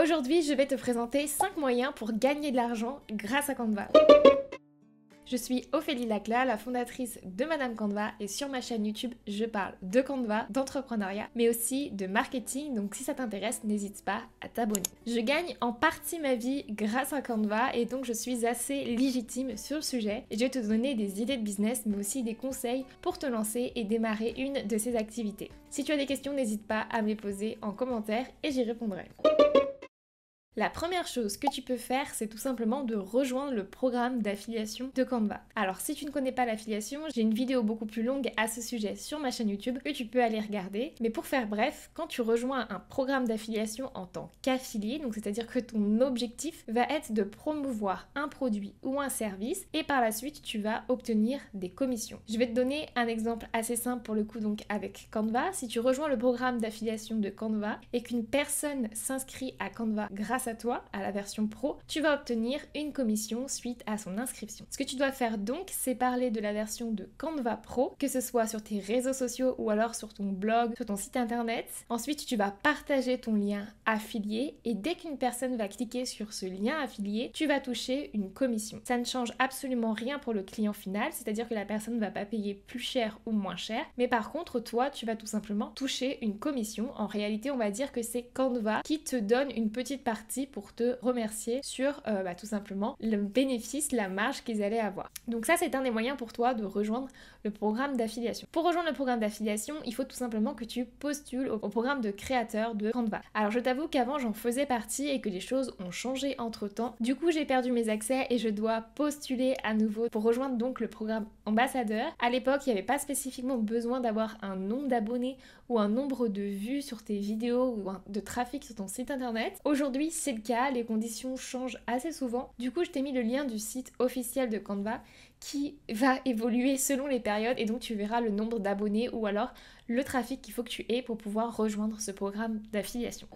Aujourd'hui, je vais te présenter 5 moyens pour gagner de l'argent grâce à Canva. Je suis Ophélie Laclas, la fondatrice de Madame Canva, et sur ma chaîne YouTube, je parle de Canva, d'entrepreneuriat, mais aussi de marketing, donc si ça t'intéresse, n'hésite pas à t'abonner. Je gagne en partie ma vie grâce à Canva et donc je suis assez légitime sur le sujet. Et je vais te donner des idées de business, mais aussi des conseils pour te lancer et démarrer une de ces activités. Si tu as des questions, n'hésite pas à me les poser en commentaire et j'y répondrai. La première chose que tu peux faire, c'est tout simplement de rejoindre le programme d'affiliation de Canva. Alors si tu ne connais pas l'affiliation, j'ai une vidéo beaucoup plus longue à ce sujet sur ma chaîne YouTube que tu peux aller regarder. Mais pour faire bref, quand tu rejoins un programme d'affiliation en tant qu'affilié, donc c'est-à-dire que ton objectif va être de promouvoir un produit ou un service et par la suite tu vas obtenir des commissions. Je vais te donner un exemple assez simple pour le coup donc avec Canva. Si tu rejoins le programme d'affiliation de Canva et qu'une personne s'inscrit à Canva grâce à toi, à la version pro, tu vas obtenir une commission suite à son inscription. Ce que tu dois faire donc, c'est parler de la version de Canva Pro, que ce soit sur tes réseaux sociaux ou alors sur ton blog, sur ton site internet. Ensuite, tu vas partager ton lien affilié et dès qu'une personne va cliquer sur ce lien affilié, tu vas toucher une commission. Ça ne change absolument rien pour le client final, c'est-à-dire que la personne ne va pas payer plus cher ou moins cher, mais par contre, toi, tu vas tout simplement toucher une commission. En réalité, on va dire que c'est Canva qui te donne une petite partie pour te remercier sur tout simplement le bénéfice, la marge qu'ils allaient avoir. Donc ça, c'est un des moyens pour toi de rejoindre le programme d'affiliation. Pour rejoindre le programme d'affiliation, il faut tout simplement que tu postules au programme de créateur de Canva. Alors je t'avoue qu'avant j'en faisais partie et que les choses ont changé entre temps. Du coup j'ai perdu mes accès et je dois postuler à nouveau pour rejoindre donc le programme ambassadeur. À l'époque il n'y avait pas spécifiquement besoin d'avoir un nombre d'abonnés ou un nombre de vues sur tes vidéos ou de trafic sur ton site internet. Aujourd'hui c'est le cas, les conditions changent assez souvent. Du coup je t'ai mis le lien du site officiel de Canva qui va évoluer selon les périodes et donc tu verras le nombre d'abonnés ou alors le trafic qu'il faut que tu aies pour pouvoir rejoindre ce programme d'affiliation.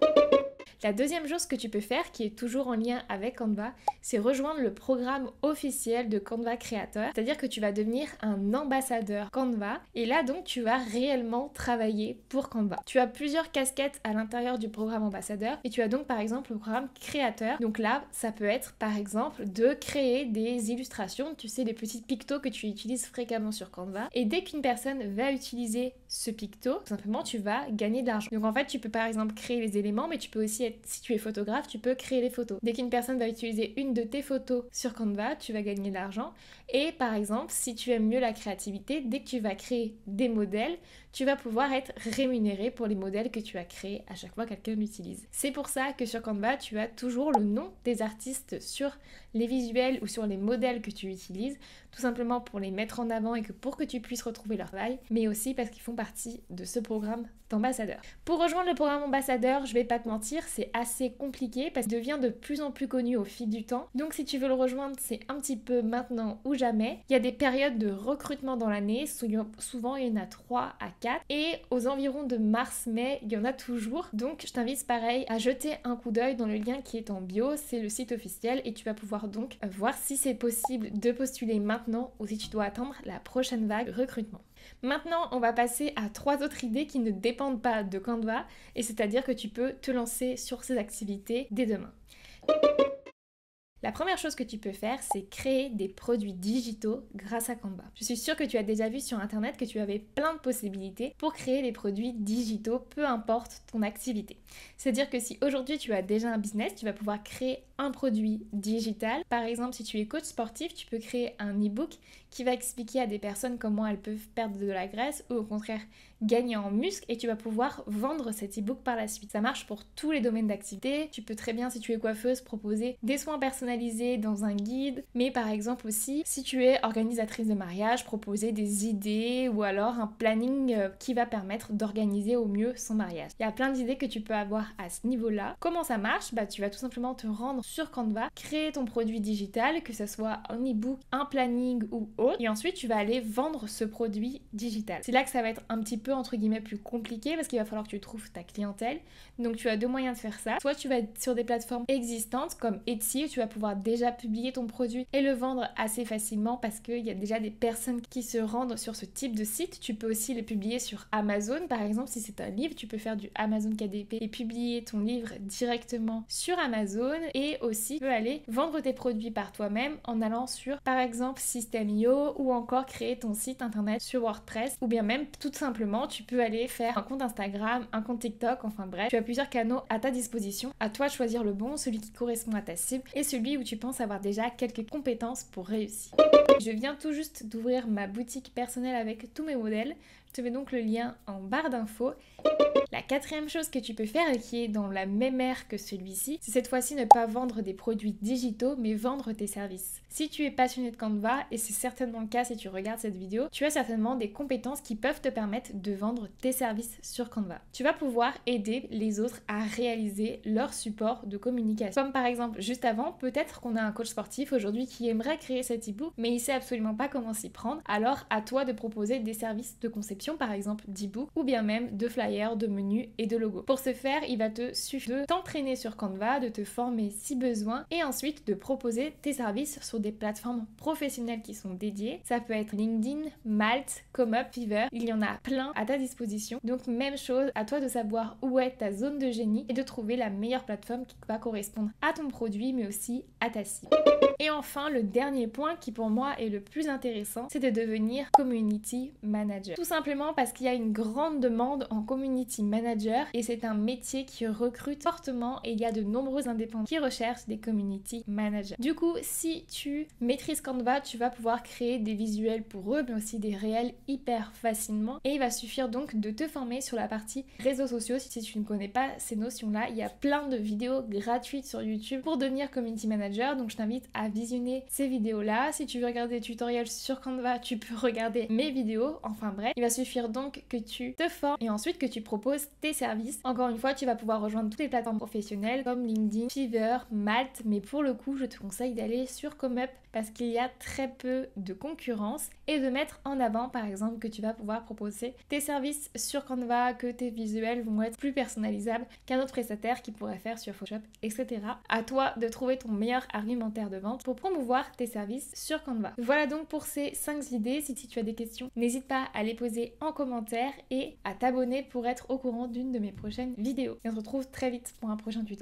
La deuxième chose que tu peux faire, qui est toujours en lien avec Canva, c'est rejoindre le programme officiel de Canva Créateur. C'est-à-dire que tu vas devenir un ambassadeur Canva et là donc tu vas réellement travailler pour Canva. Tu as plusieurs casquettes à l'intérieur du programme ambassadeur et tu as donc par exemple le programme créateur. Donc là, ça peut être par exemple de créer des illustrations, tu sais, des petits pictos que tu utilises fréquemment sur Canva. Et dès qu'une personne va utiliser ce picto, tout simplement tu vas gagner de l'argent. Donc en fait, tu peux par exemple créer les éléments, mais tu peux aussi si tu es photographe, tu peux créer les photos. Dès qu'une personne va utiliser une de tes photos sur Canva, tu vas gagner de l'argent. Et par exemple, si tu aimes mieux la créativité, dès que tu vas créer des modèles, tu vas pouvoir être rémunéré pour les modèles que tu as créés à chaque fois que quelqu'un l'utilise. C'est pour ça que sur Canva, tu as toujours le nom des artistes sur les visuels ou sur les modèles que tu utilises, tout simplement pour les mettre en avant et que pour que tu puisses retrouver leur travail, mais aussi parce qu'ils font partie de ce programme d'ambassadeur. Pour rejoindre le programme ambassadeur, je vais pas te mentir, c'est assez compliqué parce qu'il devient de plus en plus connu au fil du temps. Donc si tu veux le rejoindre, c'est un petit peu maintenant ou jamais. Il y a des périodes de recrutement dans l'année, souvent il y en a 3 à 4 et aux environs de mars-mai, il y en a toujours. Donc je t'invite pareil à jeter un coup d'œil dans le lien qui est en bio, c'est le site officiel et tu vas pouvoir donc voir si c'est possible de postuler maintenant ou si tu dois attendre la prochaine vague de recrutement. Maintenant, on va passer à 3 autres idées qui ne dépendent pas de Canva et c'est-à-dire que tu peux te lancer sur ces activités dès demain. La première chose que tu peux faire, c'est créer des produits digitaux grâce à Canva. Je suis sûre que tu as déjà vu sur internet que tu avais plein de possibilités pour créer des produits digitaux, peu importe ton activité. C'est-à-dire que si aujourd'hui tu as déjà un business, tu vas pouvoir créer un produit digital. Par exemple, si tu es coach sportif, tu peux créer un e-book qui va expliquer à des personnes comment elles peuvent perdre de la graisse ou au contraire gagner en muscle et tu vas pouvoir vendre cet e-book par la suite. Ça marche pour tous les domaines d'activité. Tu peux très bien, si tu es coiffeuse, proposer des soins personnalisés dans un guide, mais par exemple aussi, si tu es organisatrice de mariage, proposer des idées ou alors un planning qui va permettre d'organiser au mieux son mariage. Il y a plein d'idées que tu peux avoir à ce niveau-là. Comment ça marche ? Tu vas tout simplement te rendre sur Canva, créer ton produit digital, que ce soit un e-book, un planning ou autre, et ensuite tu vas aller vendre ce produit digital. C'est là que ça va être un petit peu entre guillemets plus compliqué parce qu'il va falloir que tu trouves ta clientèle. Donc tu as deux moyens de faire ça. Soit tu vas être sur des plateformes existantes comme Etsy où tu vas pouvoir déjà publier ton produit et le vendre assez facilement parce qu'il y a déjà des personnes qui se rendent sur ce type de site. Tu peux aussi le publier sur Amazon par exemple. Si c'est un livre, tu peux faire du Amazon KDP et publier ton livre directement sur Amazon, et aussi tu peux aller vendre tes produits par toi-même en allant sur par exemple System.io ou encore créer ton site internet sur WordPress, ou bien même tout simplement tu peux aller faire un compte Instagram, un compte TikTok, enfin bref, tu as plusieurs canaux à ta disposition. À toi de choisir le bon, celui qui correspond à ta cible et celui où tu penses avoir déjà quelques compétences pour réussir. Je viens tout juste d'ouvrir ma boutique personnelle avec tous mes modèles. Je te mets donc le lien en barre d'infos. La quatrième chose que tu peux faire et qui est dans la même ère que celui-ci, c'est cette fois-ci ne pas vendre des produits digitaux mais vendre tes services. Si tu es passionné de Canva, et c'est certainement le cas si tu regardes cette vidéo, tu as certainement des compétences qui peuvent te permettre de vendre tes services sur Canva. Tu vas pouvoir aider les autres à réaliser leur support de communication. Comme par exemple, juste avant, peut-être qu'on a un coach sportif aujourd'hui qui aimerait créer cet e-book, mais il sait absolument pas comment s'y prendre. Alors à toi de proposer des services de conception, par exemple d'e-book, ou bien même de flyers, de menus et de logos. Pour ce faire, il va te suffire de t'entraîner sur Canva, de te former si besoin, et ensuite de proposer tes services sur des plateformes professionnelles qui sont dédiées. Ça peut être LinkedIn, Malt, ComeUp, Fiverr, il y en a plein à ta disposition. Donc même chose, à toi de savoir où est ta zone de génie et de trouver la meilleure plateforme qui va correspondre à ton produit mais aussi à ta cible. Et enfin, le dernier point qui pour moi est le plus intéressant, c'est de devenir community manager. Tout simplement parce qu'il y a une grande demande en community manager et c'est un métier qui recrute fortement et il y a de nombreux indépendants qui recherchent des community managers. Du coup, si tu maîtrises Canva, tu vas pouvoir créer des visuels pour eux mais aussi des réels hyper facilement, et il va suffire donc de te former sur la partie réseaux sociaux. Si tu ne connais pas ces notions-là, il y a plein de vidéos gratuites sur YouTube pour devenir community manager, donc je t'invite à visionner ces vidéos-là. Si tu veux regarder des tutoriels sur Canva, tu peux regarder mes vidéos. Enfin bref, il va suffire donc que tu te formes et ensuite que tu proposes tes services. Encore une fois, tu vas pouvoir rejoindre toutes les plateformes professionnelles comme LinkedIn, Fiverr, Malt, mais pour le coup, je te conseille d'aller sur ComeUp parce qu'il y a très peu de concurrence, et de mettre en avant par exemple que tu vas pouvoir proposer tes services sur Canva, que tes visuels vont être plus personnalisables qu'un autre prestataire qui pourrait faire sur Photoshop, etc. À toi de trouver ton meilleur argumentaire de vente pour promouvoir tes services sur Canva. Voilà donc pour ces 5 idées. Si tu as des questions, n'hésite pas à les poser en commentaire et à t'abonner pour être au courant d'une de mes prochaines vidéos. Et on se retrouve très vite pour un prochain tuto.